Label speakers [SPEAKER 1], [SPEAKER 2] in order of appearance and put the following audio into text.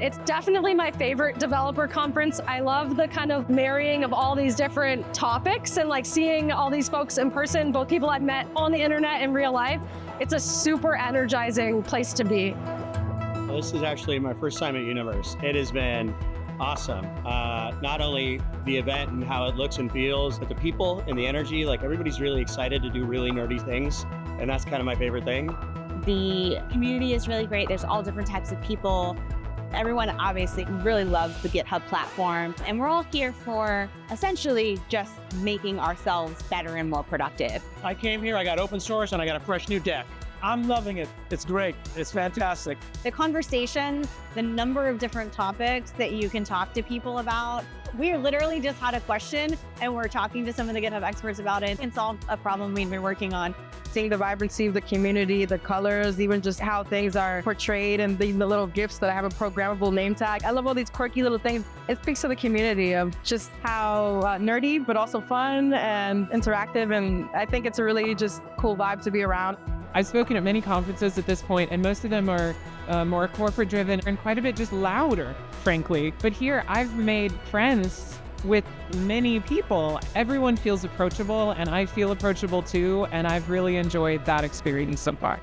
[SPEAKER 1] It's definitely my favorite developer conference. I love the kind of marrying of all these different topics and like seeing all these folks in person, both people I've met on the internet in real life. It's a super energizing place to be.
[SPEAKER 2] This is actually my first time at Universe. It has been awesome. Not only the event and how it looks and feels, but the people and the energy, like everybody's really excited to do really nerdy things. And that's kind of my favorite thing.
[SPEAKER 3] The community is really great. There's all different types of people. Everyone obviously really loves the GitHub platform. And we're all here for essentially just making ourselves better and more productive.
[SPEAKER 4] I came here, I got open source, and I got a fresh new deck. I'm loving it. It's great. It's fantastic.
[SPEAKER 3] The conversation, the number of different topics that you can talk to people about. We literally just had a question and we're talking to some of the GitHub experts about it and solved a problem we've been working on.
[SPEAKER 5] Seeing the vibrancy of the community, the colors, even just how things are portrayed and the little gifts that have a programmable name tag. I love all these quirky little things. It speaks to the community of just how nerdy, but also fun and interactive. And I think it's a really just cool vibe to be around.
[SPEAKER 6] I've spoken at many conferences at this point, and most of them are more corporate driven and quite a bit just louder, frankly. But here I've made friends with many people. Everyone feels approachable and I feel approachable too. And I've really enjoyed that experience so far.